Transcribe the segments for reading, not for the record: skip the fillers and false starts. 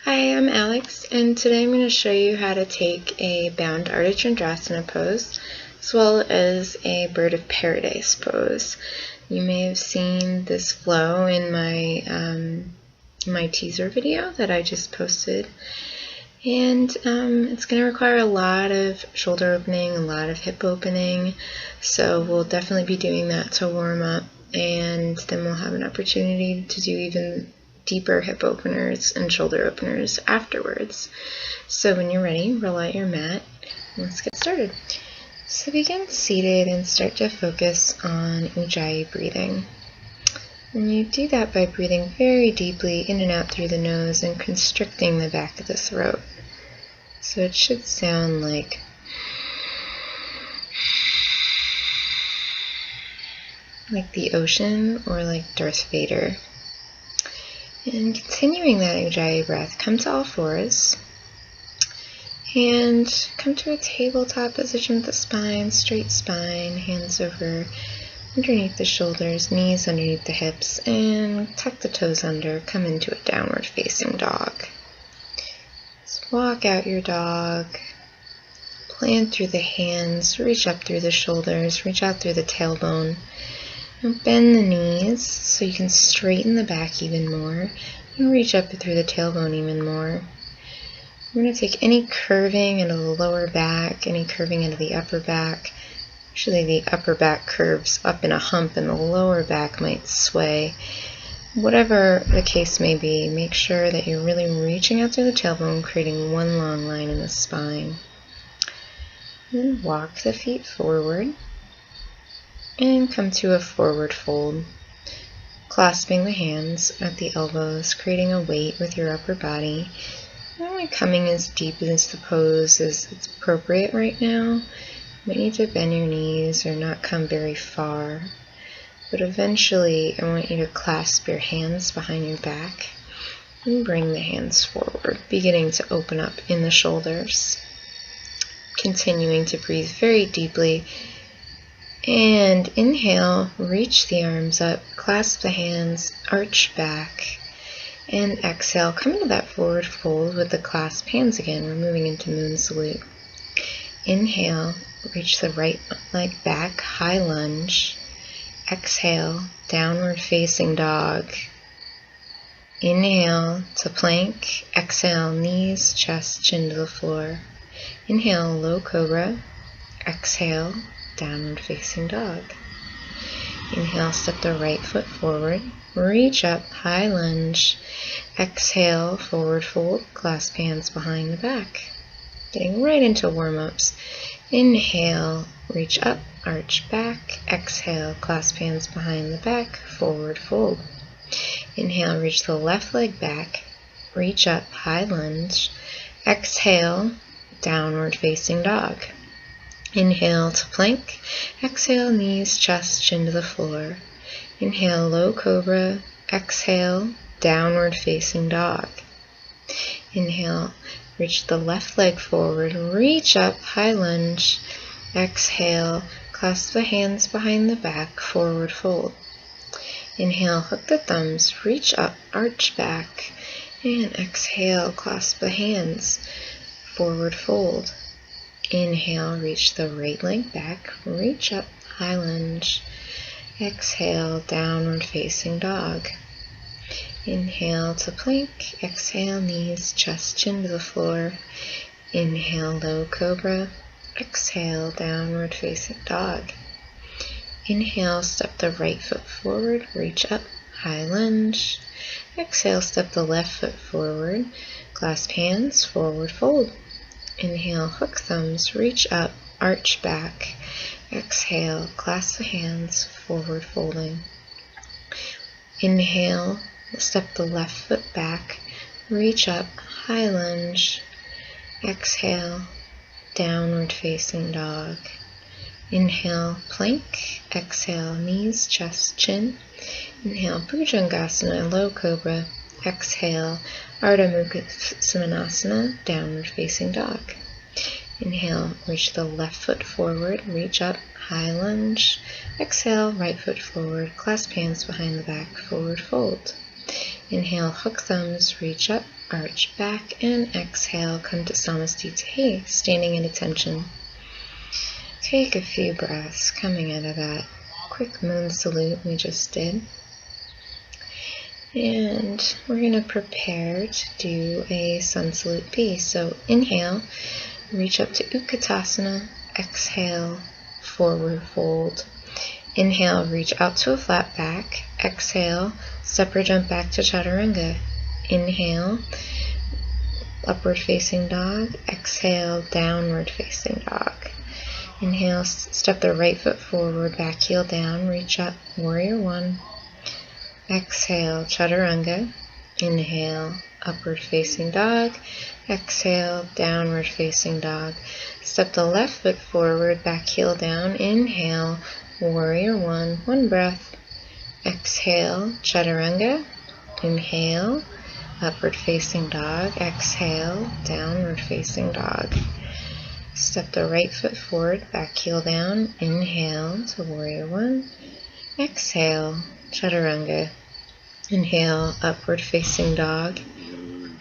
Hi, I'm Alex, and today I'm going to show you how to take a bound Ardha Chandrasana pose, as well as a bird of paradise pose. You may have seen this flow in my teaser video that I just posted, and it's going to require a lot of shoulder opening, a lot of hip opening, so we'll definitely be doing that to warm up, and then we'll have an opportunity to do even deeper hip openers and shoulder openers afterwards. So when you're ready, roll out your mat. Let's get started. So begin seated and start to focus on Ujjayi breathing. And you do that by breathing very deeply in and out through the nose and constricting the back of the throat. So it should sound like the ocean or like Darth Vader. And continuing that Ujjayi breath, come to all fours and come to a tabletop position with the spine, straight spine, hands over underneath the shoulders, knees underneath the hips, and tuck the toes under, come into a downward facing dog. Just walk out your dog, plant through the hands, reach up through the shoulders, reach out through the tailbone. Now bend the knees so you can straighten the back even more and reach up through the tailbone even more. We're going to take any curving into the lower back, any curving into the upper back. Usually the upper back curves up in a hump and the lower back might sway. Whatever the case may be, make sure that you're really reaching out through the tailbone, creating one long line in the spine. And then walk the feet forward. And come to a forward fold, clasping the hands at the elbows, creating a weight with your upper body. Not only coming as deep into the pose as it's appropriate right now. You might need to bend your knees or not come very far. But eventually, I want you to clasp your hands behind your back and bring the hands forward, beginning to open up in the shoulders. Continuing to breathe very deeply. And inhale, reach the arms up, clasp the hands, arch back, and exhale, come into that forward fold with the clasped hands again. We're moving into moon salute. Inhale, reach the right leg back, high lunge. Exhale, downward facing dog. Inhale to plank. Exhale, knees, chest, chin to the floor. Inhale, low cobra. Exhale, downward facing dog. Inhale, step the right foot forward, reach up, high lunge. Exhale, forward fold, clasp hands behind the back. Getting right into warm-ups. Inhale, reach up, arch back. Exhale, clasp hands behind the back, forward fold. Inhale, reach the left leg back, reach up, high lunge. Exhale, downward facing dog. Inhale to plank. Exhale, knees, chest, chin to the floor. Inhale, low cobra. Exhale, downward facing dog. Inhale, reach the left leg forward, reach up, high lunge. Exhale, clasp the hands behind the back, forward fold. Inhale, hook the thumbs, reach up, arch back. And exhale, clasp the hands, forward fold. Inhale, reach the right leg back, reach up, high lunge. Exhale, downward facing dog. Inhale to plank. Exhale, knees, chest, chin to the floor. Inhale, low cobra. Exhale, downward facing dog. Inhale, step the right foot forward, reach up, high lunge. Exhale, step the left foot forward, clasp hands, forward fold. Inhale, hook thumbs, reach up, arch back. Exhale, clasp the hands, forward folding. Inhale, step the left foot back, reach up, high lunge. Exhale, downward facing dog. Inhale, plank. Exhale, knees, chest, chin. Inhale, Bhujangasana, low cobra. Exhale, Ardha Mukha Svanasana, downward facing dog. Inhale, reach the left foot forward, reach up, high lunge. Exhale, right foot forward, clasp hands behind the back, forward fold. Inhale, hook thumbs, reach up, arch back, and exhale, come to Samasthiti, standing in attention. Take a few breaths coming out of that quick moon salute we just did. And we're going to prepare to do a sun salute B. So inhale, reach up to Utkatasana, exhale, forward fold. Inhale, reach out to a flat back. Exhale, step or jump back to Chaturanga. Inhale, upward facing dog. Exhale, downward facing dog. Inhale, step the right foot forward, back heel down, reach up, warrior one. Exhale, Chaturanga. Inhale, upward facing dog. Exhale, downward facing dog. Step the left foot forward, back heel down. Inhale, warrior one. One breath. Exhale, Chaturanga. Inhale, upward facing dog. Exhale, downward facing dog. Step the right foot forward, back heel down. Inhale to warrior one. Exhale, Chaturanga. Inhale, upward facing dog.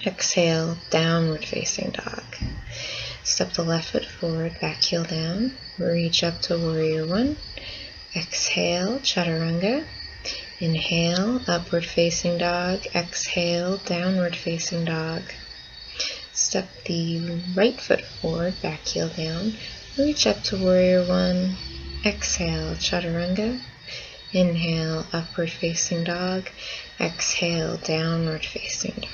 Exhale, downward facing dog. Step the left foot forward, back heel down. Reach up to warrior one. Exhale, Chaturanga. Inhale, upward facing dog. Exhale, downward facing dog. Step the right foot forward, back heel down. Reach up to warrior one. Exhale, Chaturanga. Inhale, upward facing dog. Exhale, downward facing dog.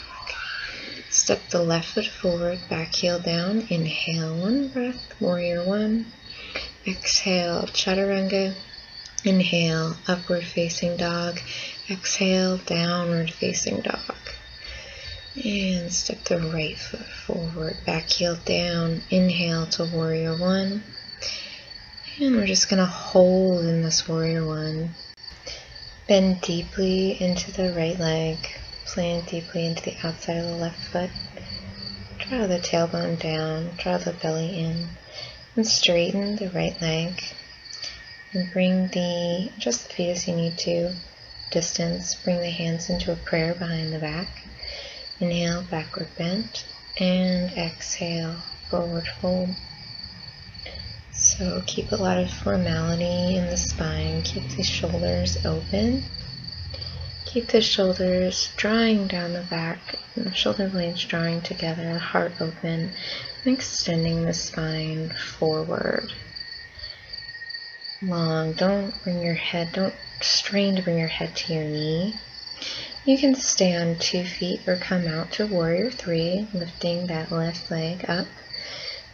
Step the left foot forward, back heel down. Inhale, one breath, warrior one. Exhale, Chaturanga. Inhale, upward facing dog. Exhale, downward facing dog. And step the right foot forward, back heel down. Inhale to warrior one. And we're just going to hold in this warrior one. Bend deeply into the right leg. Plant deeply into the outside of the left foot. Draw the tailbone down. Draw the belly in. And straighten the right leg. And bring just the feet as you need to. Distance. Bring the hands into a prayer behind the back. Inhale, backward bend, and exhale, forward fold. So keep a lot of formality in the spine. Keep the shoulders open. Keep the shoulders drawing down the back, and the shoulder blades drawing together, the heart open, and extending the spine forward. Long. Don't strain to bring your head to your knee. You can stay on 2 feet or come out to warrior three, lifting that left leg up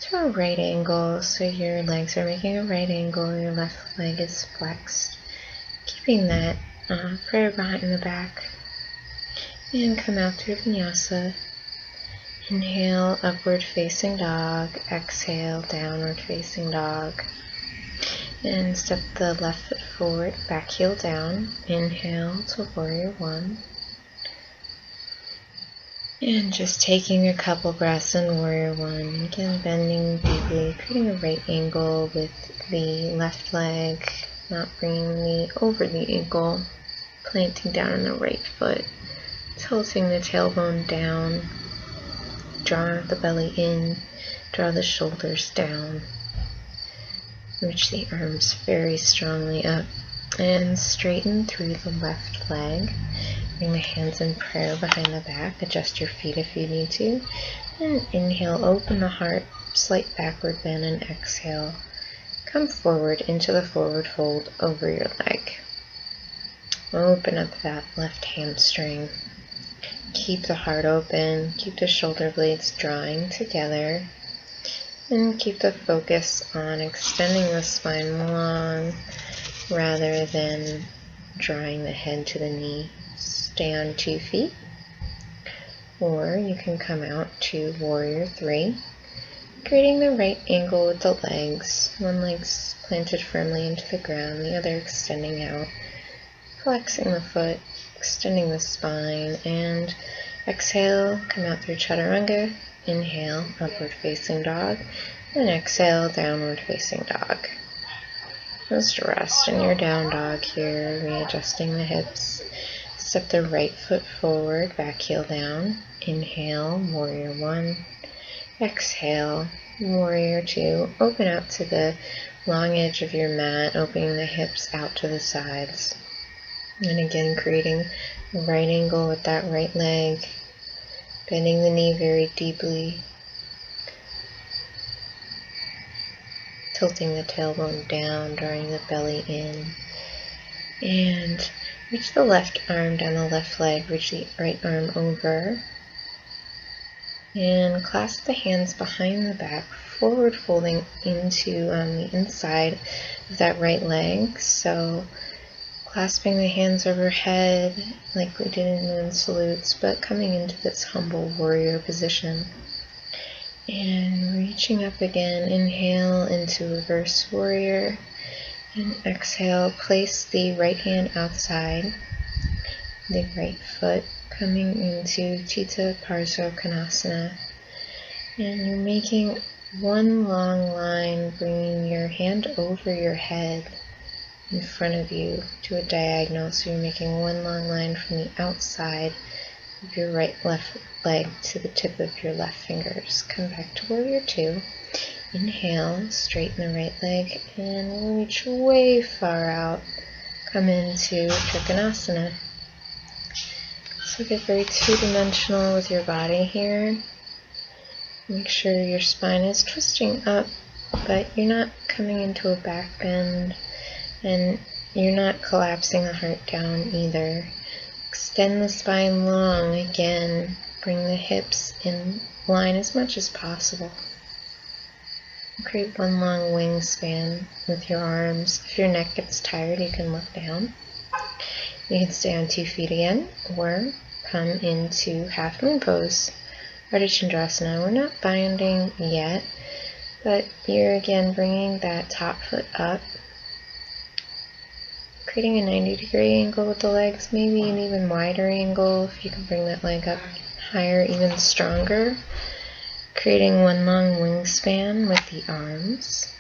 to a right angle. So your legs are making a right angle, your left leg is flexed. Keeping that prayer behind the back. And come out through Vinyasa. Inhale, upward facing dog. Exhale, downward facing dog. And step the left foot forward, back heel down. Inhale to warrior one. And just taking a couple breaths in warrior one. Again, bending deeply, creating a right angle with the left leg, not bringing over the ankle, planting down on the right foot, tilting the tailbone down, draw the belly in, draw the shoulders down, reach the arms very strongly up, and straighten through the left leg. Bring the hands in prayer behind the back. Adjust your feet if you need to. And inhale, open the heart, slight backward bend, and exhale. Come forward into the forward fold over your leg. Open up that left hamstring. Keep the heart open. Keep the shoulder blades drawing together. And keep the focus on extending the spine long rather than drawing the head to the knee. Stay on 2 feet, or you can come out to warrior three, creating the right angle with the legs. One leg's planted firmly into the ground, the other extending out, flexing the foot, extending the spine, and exhale, come out through Chaturanga. Inhale, upward facing dog, and exhale, downward facing dog. Just rest in your down dog here, readjusting the hips. Step the right foot forward, back heel down. Inhale, warrior one. Exhale, warrior two. Open out to the long edge of your mat, opening the hips out to the sides. And again, creating a right angle with that right leg, bending the knee very deeply, tilting the tailbone down, drawing the belly in. And reach the left arm down the left leg, reach the right arm over. And clasp the hands behind the back, forward folding into the inside of that right leg. So clasping the hands overhead like we did in moon salutes, but coming into this humble warrior position. And reaching up again, inhale into reverse warrior. And exhale, place the right hand outside, the right foot coming into Chitta Parsvakonasana. And you're making one long line, bringing your hand over your head in front of you to a diagonal. So you're making one long line from the outside of your left leg to the tip of your left fingers. Come back to warrior two. Inhale, straighten the right leg and reach way far out. Come into Trikonasana. So get very two-dimensional with your body here. Make sure your spine is twisting up, but you're not coming into a back bend, and you're not collapsing the heart down either. Extend the spine long again. Bring the hips in line as much as possible. Create one long wingspan with your arms. If your neck gets tired, you can look down. You can stay on 2 feet again, or come into half moon pose, Ardha Chandrasana. We're not binding yet, but you're again bringing that top foot up, creating a 90-degree angle with the legs, maybe an even wider angle if you can bring that leg up higher, even stronger. Creating one long wingspan with the arms.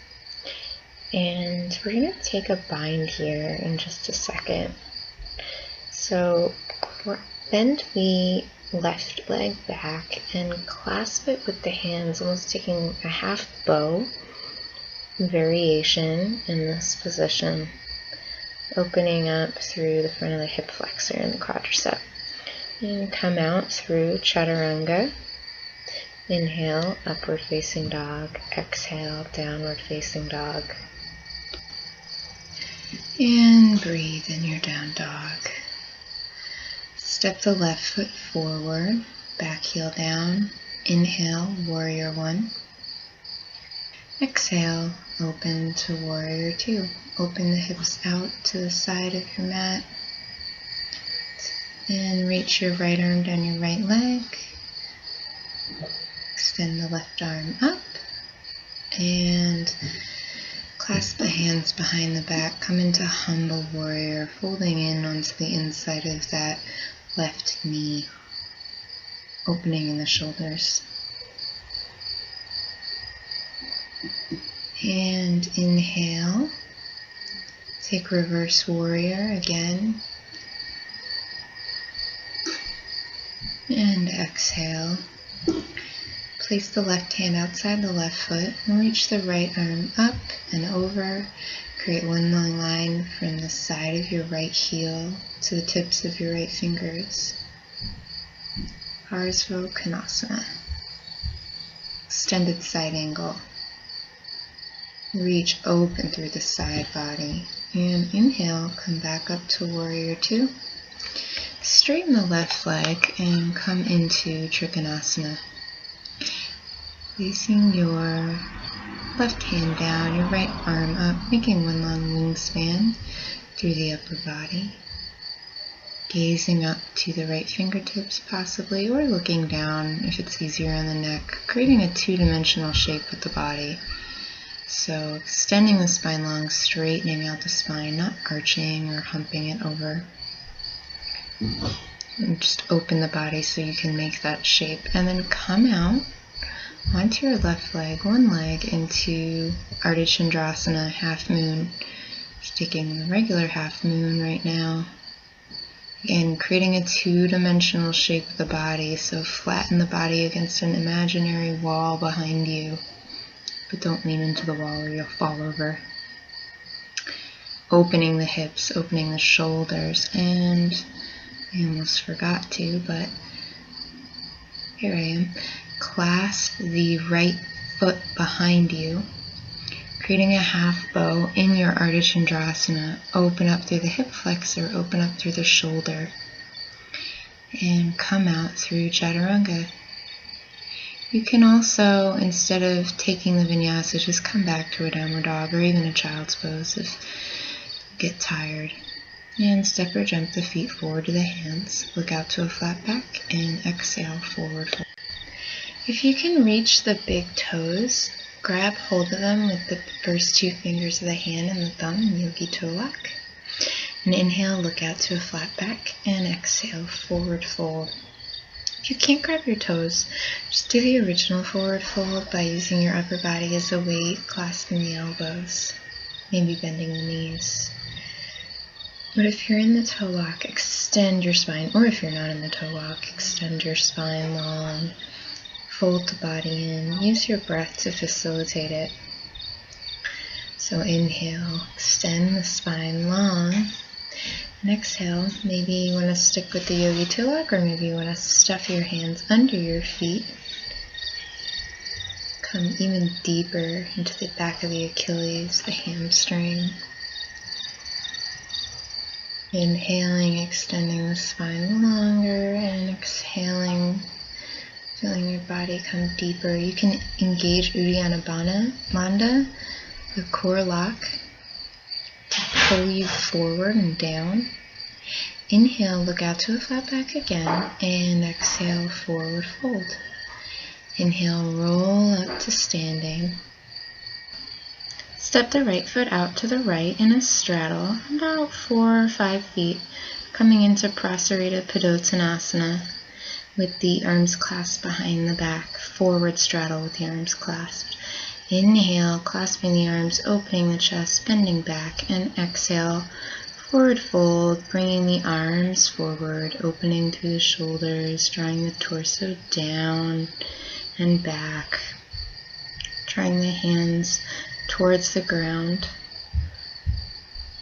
And we're going to take a bind here in just a second. So bend the left leg back and clasp it with the hands, almost taking a half bow variation in this position, opening up through the front of the hip flexor and the quadricep. And come out through Chaturanga. Inhale, upward facing dog. Exhale, downward facing dog. And breathe in your down dog. Step the left foot forward, back heel down. Inhale, warrior one. Exhale, open to warrior two. Open the hips out to the side of your mat. And reach your right arm down your right leg. Extend the left arm up. And clasp the hands behind the back. Come into humble warrior, folding in onto the inside of that left knee, opening in the shoulders. And inhale, take reverse warrior again. And exhale. Place the left hand outside the left foot and reach the right arm up and over. Create one long line from the side of your right heel to the tips of your right fingers. Parsvakonasana. Extended side angle. Reach open through the side body. And inhale, come back up to warrior two. Straighten the left leg and come into Trikonasana. Placing your left hand down, your right arm up, making one long wingspan through the upper body. Gazing up to the right fingertips possibly, or looking down if it's easier on the neck, creating a two-dimensional shape with the body. So extending the spine long, straightening out the spine, not arching or humping it over. And just open the body so you can make that shape. And then come out onto your left leg, one leg into Ardha Chandrasana, half moon. Just taking the regular half moon right now. And creating a two-dimensional shape of the body, so flatten the body against an imaginary wall behind you, but don't lean into the wall or you'll fall over. Opening the hips, opening the shoulders, and I almost forgot to, but here I am. Clasp the right foot behind you, creating a half bow in your Ardha Chandrasana. Open up through the hip flexor, open up through the shoulder, and come out through Chaturanga. You can also, instead of taking the Vinyasa, just come back to a downward dog or even a child's pose if you get tired. And step or jump the feet forward to the hands. Look out to a flat back and exhale, forward fold. If you can reach the big toes, grab hold of them with the first two fingers of the hand and the thumb in Yogi Toe Lock. And inhale, look out to a flat back, and exhale, forward fold. If you can't grab your toes, just do the original forward fold by using your upper body as a weight, clasping the elbows, maybe bending the knees. But if you're in the toe lock, extend your spine, or if you're not in the toe lock, extend your spine long, fold the body in, use your breath to facilitate it. So inhale, extend the spine long, and exhale, maybe you want to stick with the Yogi Toe Lock, or maybe you want to stuff your hands under your feet. Come even deeper into the back of the Achilles, the hamstring. Inhaling, extending the spine longer, and exhaling, feeling your body come deeper. You can engage Uddiyana Bandha, the core lock, to pull you forward and down. Inhale, look out to a flat back again, and exhale, forward fold. Inhale, roll up to standing. Step the right foot out to the right in a straddle, about 4 or 5 feet, coming into Prasarita Padottanasana with the arms clasped behind the back, forward straddle with the arms clasped. Inhale, clasping the arms, opening the chest, bending back, and exhale, forward fold, bringing the arms forward, opening through the shoulders, drawing the torso down and back, drawing the hands towards the ground,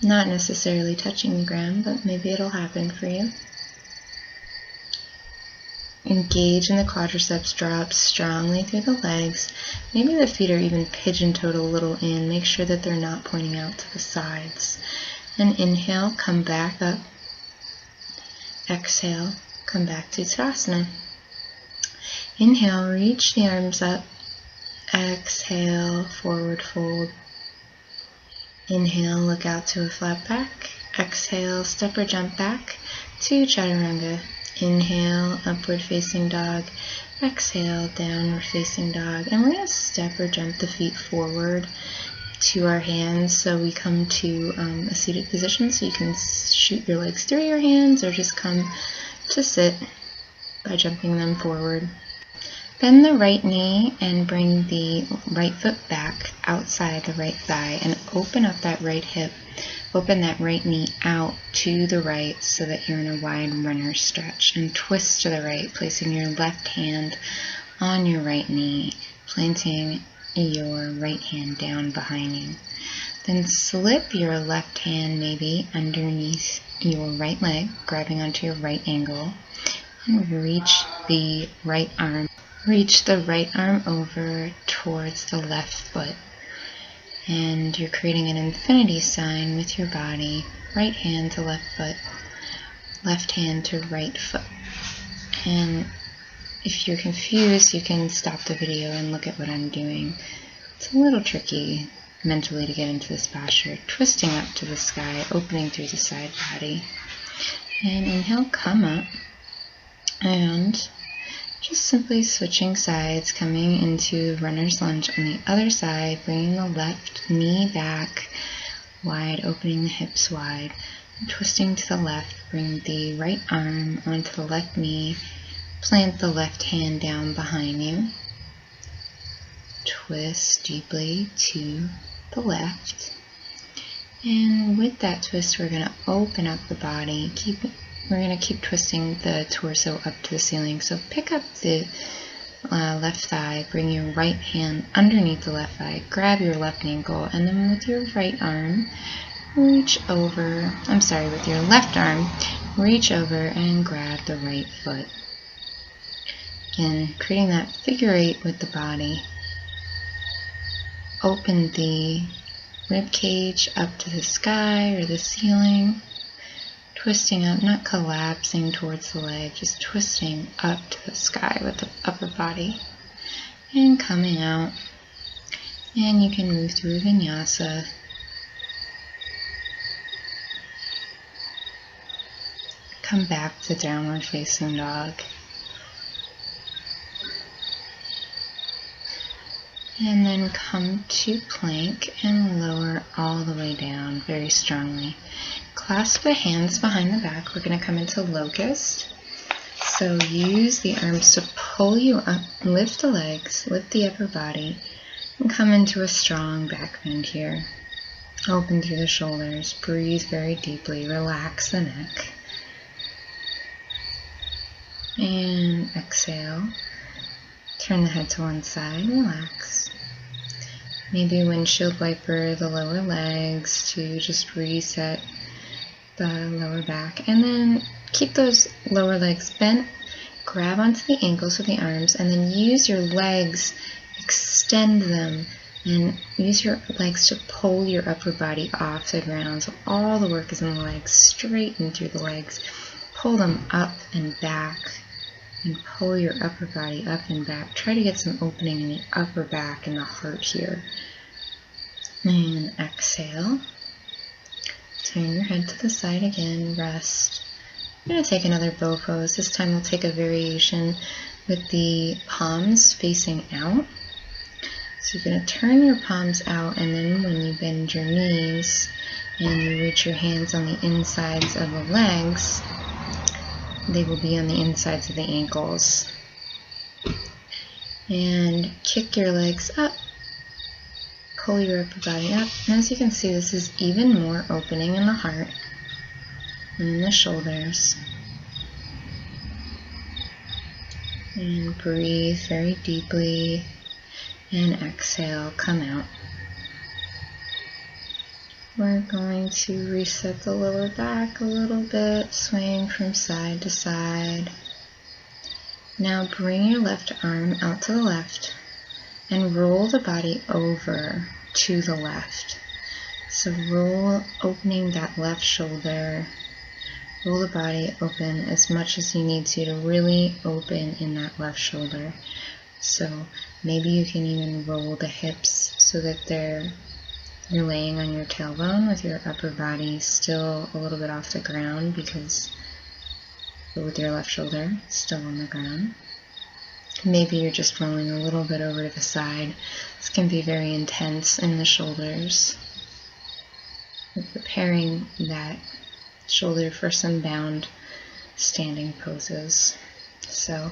not necessarily touching the ground, but maybe it'll happen for you. Engage in the quadriceps, draw up strongly through the legs. Maybe the feet are even pigeon-toed a little in. Make sure that they're not pointing out to the sides. And inhale, come back up. Exhale, come back to Tadasana. Inhale, reach the arms up. Exhale, forward fold. Inhale, look out to a flat back. Exhale, step or jump back to Chaturanga. Inhale, upward facing dog. Exhale, downward facing dog. And we're going to step or jump the feet forward to our hands, so we come to a seated position, so you can shoot your legs through your hands or just come to sit by jumping them forward. Bend the right knee and bring the right foot back outside the right thigh and open up that right hip. Open that right knee out to the right so that you're in a wide runner stretch, and twist to the right, placing your left hand on your right knee, planting your right hand down behind you. Then slip your left hand maybe underneath your right leg, grabbing onto your right ankle, and reach the right arm. Reach the right arm over towards the left foot. And you're creating an infinity sign with your body. Right hand to left foot, left hand to right foot. And if you're confused, you can stop the video and look at what I'm doing. It's a little tricky mentally to get into this posture. Twisting up to the sky, opening through the side body. And inhale, come up. And just simply switching sides, coming into runner's lunge on the other side, bringing the left knee back wide, opening the hips wide, and twisting to the left, bring the right arm onto the left knee, plant the left hand down behind you, twist deeply to the left, and with that twist we're going to open up the body, keep we're going to keep twisting the torso up to the ceiling. So pick up the left thigh, bring your right hand underneath the left thigh, grab your left ankle, and then with your right arm, reach over, with your left arm, reach over and grab the right foot. Again, creating that figure 8 with the body. Open the rib cage up to the sky or the ceiling. Twisting up, not collapsing towards the leg, just twisting up to the sky with the upper body. And coming out. And you can move through Vinyasa. Come back to downward facing dog. And then come to plank and lower all the way down very strongly. Clasp the hands behind the back. We're going to come into locust. So use the arms to pull you up, lift the legs, lift the upper body, and come into a strong back bend here. Open through the shoulders, breathe very deeply, relax the neck. And exhale. Turn the head to one side, relax. Maybe windshield wiper the lower legs to just reset the lower back. And then keep those lower legs bent. Grab onto the ankles with the arms and then use your legs, extend them, and use your legs to pull your upper body off the ground. So all the work is in the legs, straighten through the legs. Pull them up and back. And pull your upper body up and back. Try to get some opening in the upper back and the heart here. And exhale. Turn your head to the side again. Rest. I'm going to take another bow pose. This time we'll take a variation with the palms facing out. So you're going to turn your palms out, and then when you bend your knees and you reach your hands on the insides of the legs, they will be on the insides of the ankles. And kick your legs up. Pull your upper body up. And as you can see, this is even more opening in the heart and in the shoulders. And breathe very deeply. And exhale, come out. We're going to reset the lower back a little bit, swaying from side to side. Now bring your left arm out to the left and roll the body over to the left. So roll, opening that left shoulder. Roll the body open as much as you need to really open in that left shoulder. So maybe you can even roll the hips so that you're laying on your tailbone with your upper body still a little bit off the ground, but with your left shoulder still on the ground. Maybe you're just rolling a little bit over to the side. This can be very intense in the shoulders. We're preparing that shoulder for some bound standing poses. So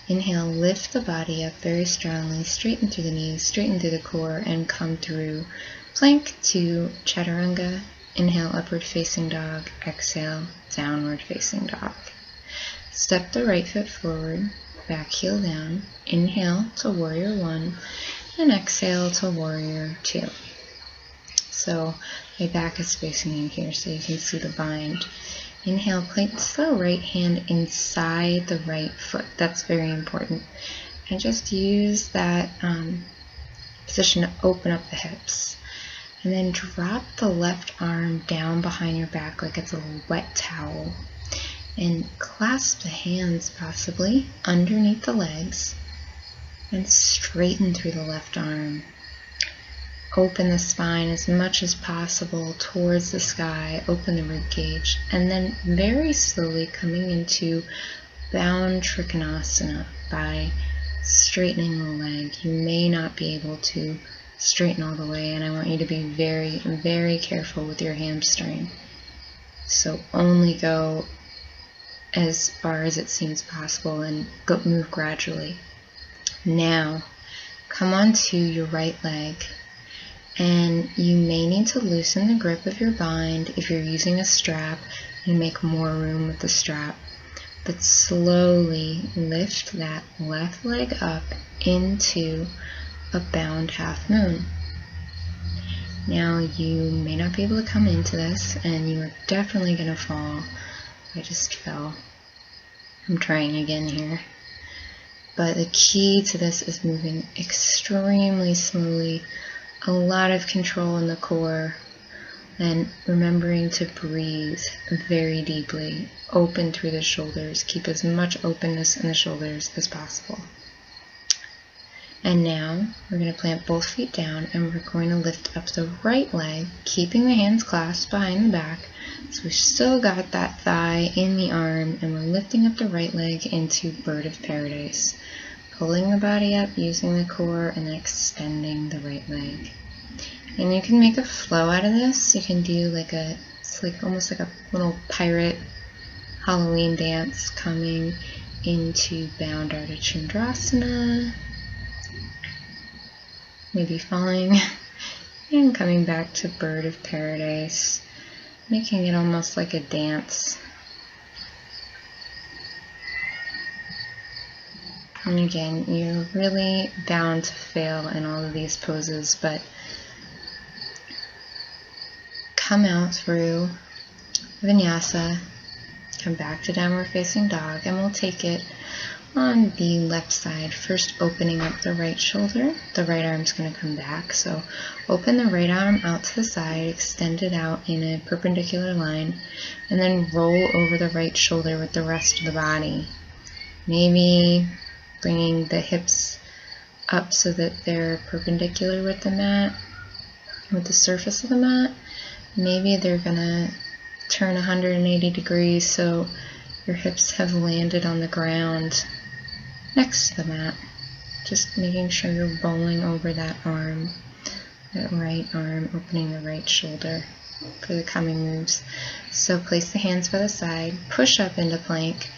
inhale, lift the body up very strongly, straighten through the knees, straighten through the core, and come through plank to chaturanga. Inhale, upward facing dog. Exhale, downward facing dog. Step the right foot forward, back heel down. Inhale to warrior 1 and exhale to warrior 2. So my back is facing in here so you can see the bind. Inhale, place the right hand inside the right foot. That's very important. And just use that position to open up the hips. And then drop the left arm down behind your back like it's a wet towel. And clasp the hands possibly underneath the legs and straighten through the left arm. Open the spine as much as possible towards the sky. Open the rib cage. And then very slowly coming into bound Trikonasana by straightening the leg. You may not be able to straighten all the way, and I want you to be very, very careful with your hamstring. So only go as far as it seems possible and move gradually. Now, come onto your right leg, and you may need to loosen the grip of your bind. If you're using a strap, and make more room with the strap. But slowly lift that left leg up into a bound half moon. Now you may not be able to come into this, and you are definitely going to fall. I just fell. I'm trying again here. But the key to this is moving extremely slowly, a lot of control in the core, and remembering to breathe very deeply, open through the shoulders. Keep as much openness in the shoulders as possible. And now we're going to plant both feet down, and we're going to lift up the right leg, keeping the hands clasped behind the back. So we've still got that thigh in the arm, and we're lifting up the right leg into Bird of Paradise. Pulling the body up, using the core, and then extending the right leg. And you can make a flow out of this. You can do it's like almost like a little pirate Halloween dance, coming into bound Ardha Chandrasana. Maybe falling and coming back to Bird of Paradise, making it almost like a dance. And again, you're really bound to fail in all of these poses, but come out through Vinyasa, come back to Downward Facing Dog, and we'll take it on the left side, first opening up the right shoulder. The right arm's going to come back, so open the right arm out to the side, extend it out in a perpendicular line, and then roll over the right shoulder with the rest of the body. Maybe bringing the hips up so that they're perpendicular with the mat, with the surface of the mat. Maybe they're going to turn 180 degrees so your hips have landed on the ground next to the mat. Just making sure you're rolling over that arm, that right arm, opening the right shoulder for the coming moves. So place the hands by the side, push up into plank,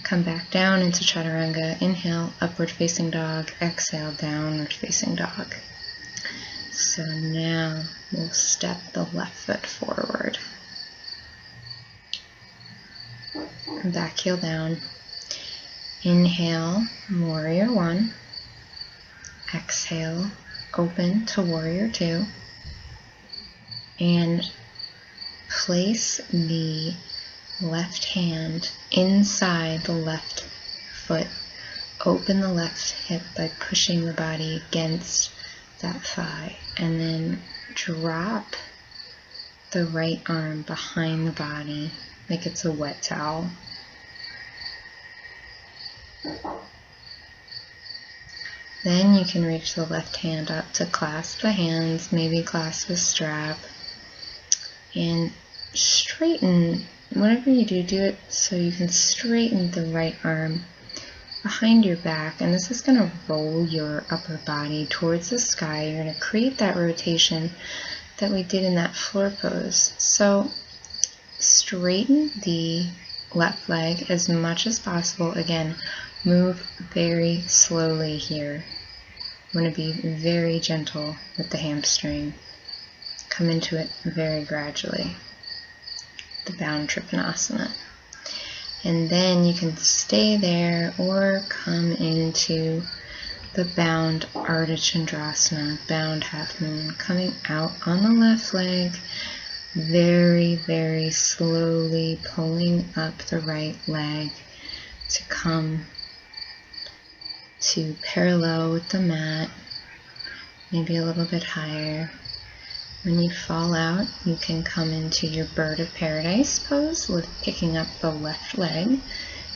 come back down into Chaturanga. Inhale, Upward Facing Dog. Exhale, Downward Facing Dog. So now we'll step the left foot forward. Back heel down. Inhale, Warrior One. Exhale, open to Warrior Two. And place the left hand inside the left foot. Open the left hip by pushing the body against that thigh. And then drop the right arm behind the body like it's a wet towel. Then you can reach the left hand up to clasp the hands, maybe clasp a strap, and straighten. Whatever you do, do it so you can straighten the right arm behind your back, and this is going to roll your upper body towards the sky. You're going to create that rotation that we did in that floor pose. So straighten the left leg as much as possible. Again, move very slowly here. I'm going to be very gentle with the hamstring. Come into it very gradually. The bound Trikonasana. And then you can stay there or come into the bound Ardha Chandrasana, bound half moon, coming out on the left leg, very, very slowly pulling up the right leg to come to parallel with the mat, maybe a little bit higher. When you fall out, you can come into your Bird of Paradise pose with picking up the left leg,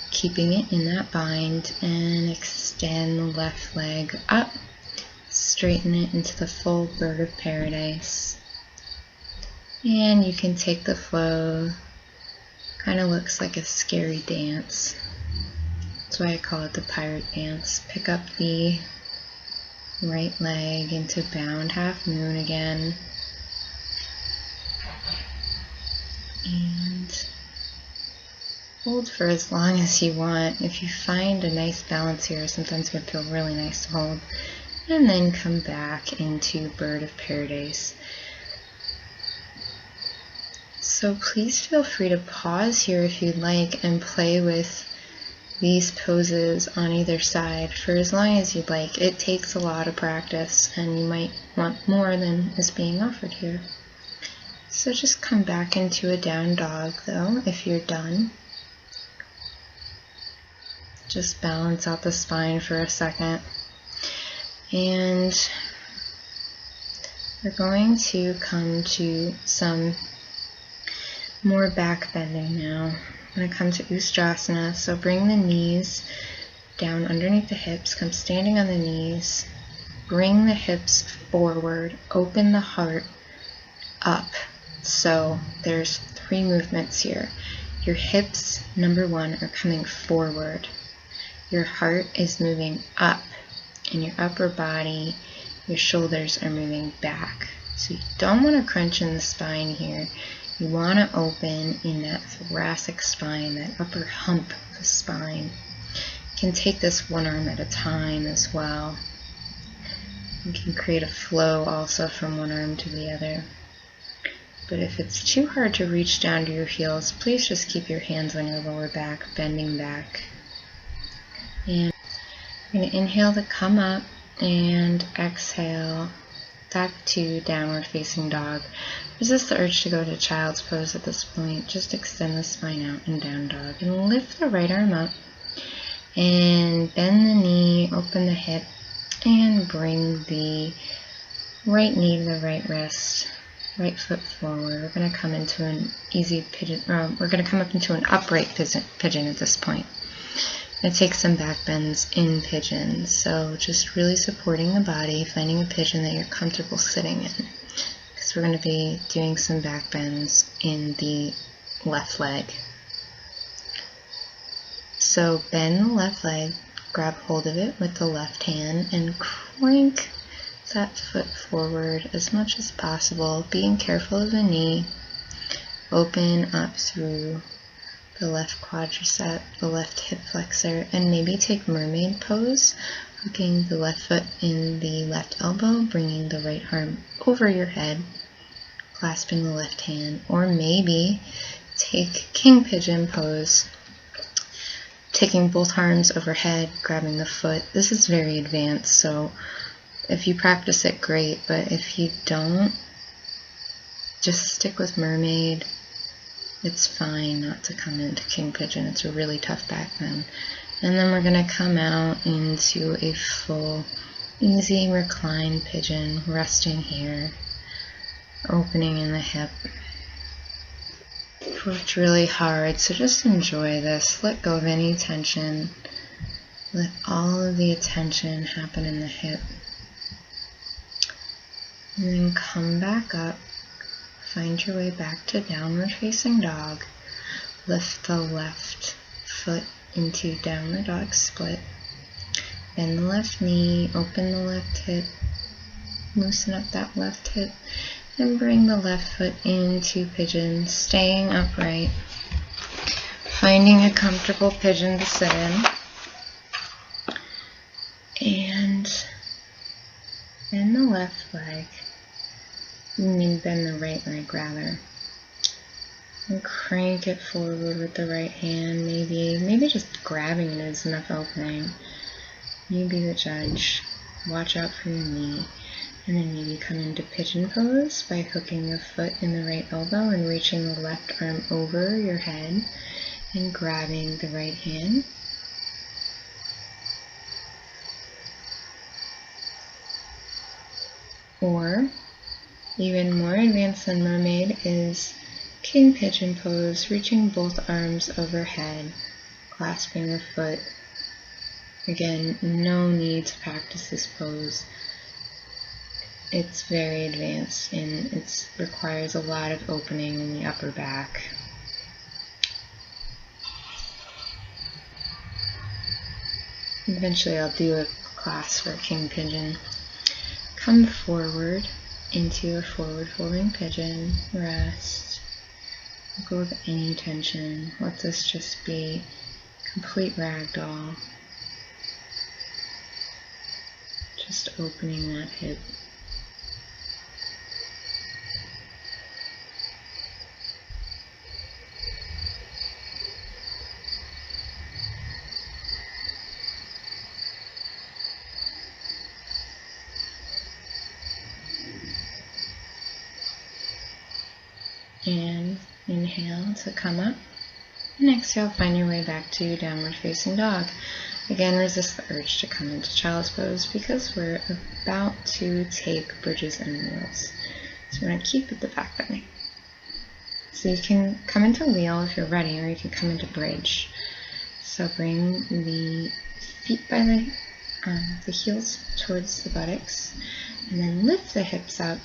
keeping it in that bind, and extend the left leg up, straighten it into the full Bird of Paradise. And you can take the flow, kind of looks like a scary dance. That's why I call it the pirate dance. Pick up the right leg into bound half moon again. And hold for as long as you want. If you find a nice balance here, sometimes it can feel really nice to hold. And then come back into Bird of Paradise. So please feel free to pause here if you'd like and play with these poses on either side for as long as you'd like. It takes a lot of practice and you might want more than is being offered here. So just come back into a down dog though if you're done. Just balance out the spine for a second. And we're going to come to some more back bending now. I'm going to come to Chandrasana, so bring the knees down underneath the hips, come standing on the knees, bring the hips forward, open the heart up. So there's 3 movements here. Your hips, number 1, are coming forward. Your heart is moving up, and your upper body, your shoulders are moving back. So you don't want to crunch in the spine here. You want to open in that thoracic spine, that upper hump of the spine. You can take this one arm at a time as well. You can create a flow also from one arm to the other. But if it's too hard to reach down to your heels, please just keep your hands on your lower back, bending back. And you're going to inhale to come up and exhale back to downward facing dog. Resist the urge to go to child's pose at this point. Just extend the spine out in down dog and lift the right arm up and bend the knee, open the hip, and bring the right knee to the right wrist, right foot forward. We're going to come into an easy pigeon, we're going to come up into an upright pigeon at this point. I'm going to take some back bends in pigeon, so just really supporting the body, finding a pigeon that you're comfortable sitting in, because we're going to be doing some back bends in the left leg. So bend the left leg, grab hold of it with the left hand, and crank that foot forward as much as possible, being careful of the knee. Open up through the left quadricep, the left hip flexor, and maybe take mermaid pose, hooking the left foot in the left elbow, bringing the right arm over your head, clasping the left hand, or maybe take king pigeon pose, taking both arms overhead, grabbing the foot. This is very advanced, so if you practice it, great, but if you don't, just stick with mermaid. It's fine not to come into king pigeon. It's a really tough back bend. And then we're going to come out into a full, easy reclined pigeon, resting here, opening in the hip. We've worked really hard, so just enjoy this. Let go of any tension. Let all of the attention happen in the hip. And then come back up. Find your way back to downward facing dog. Lift the left foot into downward dog split. Bend the left knee, open the left hip, loosen up that left hip, and bring the left foot into pigeon, staying upright. Finding a comfortable pigeon to sit in. And bend the left leg. Bend the right leg rather, and crank it forward with the right hand. Maybe just grabbing it is enough opening. You be the judge. Watch out for your knee. And then maybe come into pigeon pose by hooking the foot in the right elbow and reaching the left arm over your head and grabbing the right hand. Or even more advanced than mermaid is king pigeon pose, reaching both arms overhead, clasping the foot. Again, no need to practice this pose. It's very advanced and it requires a lot of opening in the upper back. Eventually I'll do a class for king pigeon. Come forward into a forward folding pigeon, rest, let go of any tension, let this just be complete ragdoll, just opening that hip. Inhale to come up, and exhale, find your way back to downward facing dog. Again, resist the urge to come into child's pose because we're about to take bridges and wheels. So we're going to keep at the back bending. So you can come into wheel if you're ready, or you can come into bridge. So bring the feet by the heels towards the buttocks, and then lift the hips up,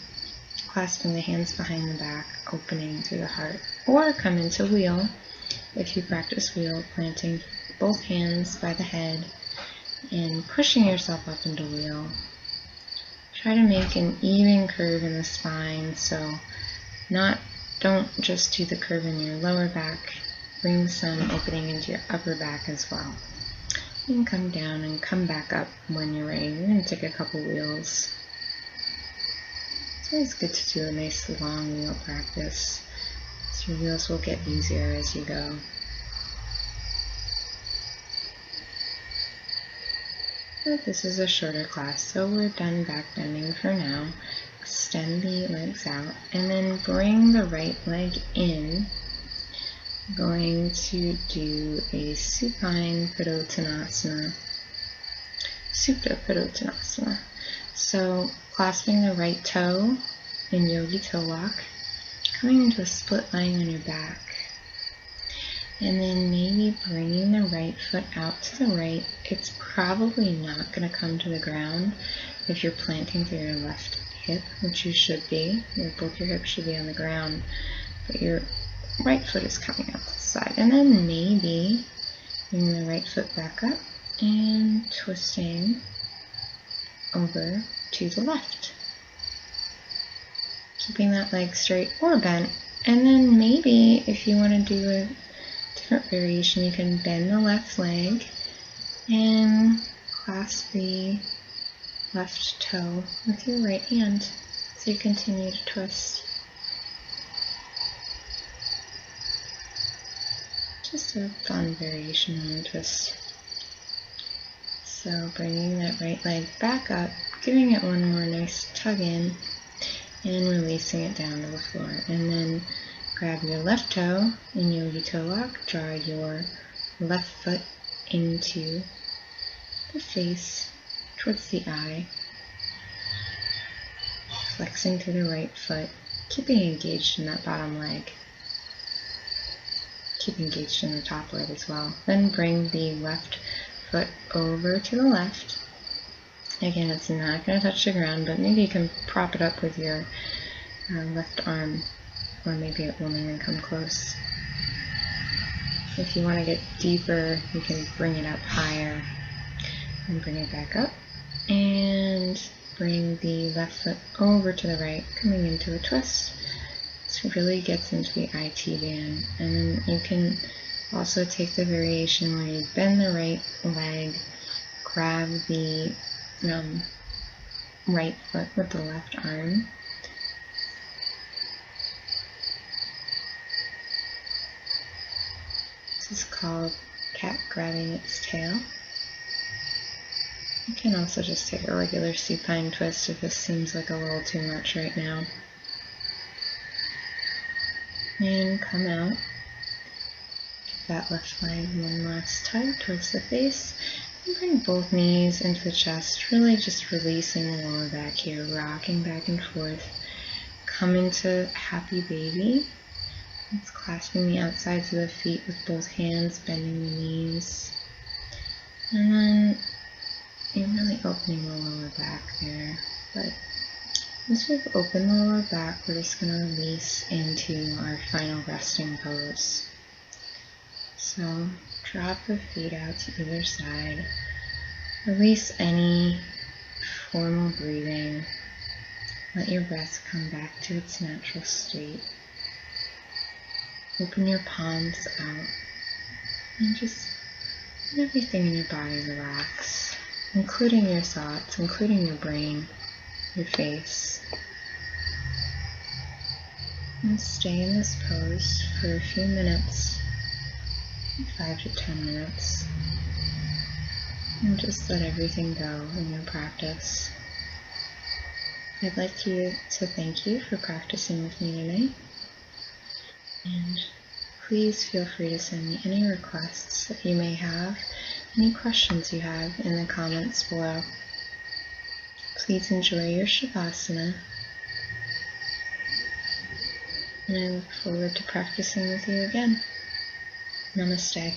clasping the hands behind the back, opening through the heart. Or come into wheel if you practice wheel, planting both hands by the head and pushing yourself up into wheel. Try to make an even curve in the spine, so don't just do the curve in your lower back, bring some opening into your upper back as well. And come down and come back up when you're ready. We're going to take a couple wheels. It's always good to do a nice long wheel practice, so your wheels will get easier as you go. But this is a shorter class, so we're done back bending for now. Extend the legs out, and then bring the right leg in. I'm going to do a supine Padottanasana. Supta Padottanasana. So clasping the right toe in Yogi Toe Lock, coming into a split lying on your back. And then maybe bringing the right foot out to the right. It's probably not going to come to the ground if you're planting through your left hip, which you should be. Both your hips should be on the ground, but your right foot is coming out to the side. And then maybe bringing the right foot back up and twisting over to the left. Keeping that leg straight or bent. And then maybe if you want to do a different variation, you can bend the left leg and clasp the left toe with your right hand so you continue to twist. Just a fun variation on the twist. So bringing that right leg back up, giving it one more nice tug in, and releasing it down to the floor. And then grab your left toe in Yogi Toe Lock, draw your left foot into the face, towards the eye, flexing through the right foot, keeping engaged in that bottom leg. Keep engaged in the top leg as well. Then bring the left foot over to the left. Again, it's not going to touch the ground, but maybe you can prop it up with your left arm, or maybe it won't even come close. If you want to get deeper, you can bring it up higher and bring it back up, and bring the left foot over to the right, coming into a twist. This really gets into the IT band. And then you can also take the variation where you bend the right leg, grab the right foot with the left arm, this is called cat grabbing its tail. You can also just take a regular supine twist if this seems like a little too much right now. And come out. Give that left leg one last tug towards the face. And bring both knees into the chest, really just releasing the lower back here, rocking back and forth. Come into happy baby. It's clasping the outsides of the feet with both hands, bending the knees. And then you're really opening the lower back there. But once we've opened the lower back, we're just going to release into our final resting pose. So drop the feet out to either side. Release any formal breathing. Let your breath come back to its natural state. Open your palms out and just let everything in your body relax, including your thoughts, including your brain, your face. And stay in this pose for a few minutes, 5 to 10 minutes, and just let everything go in your practice. I'd like to thank you for practicing with me today. And please feel free to send me any requests that you may have, any questions you have in the comments below. Please enjoy your Shavasana, and I look forward to practicing with you again. Namaste.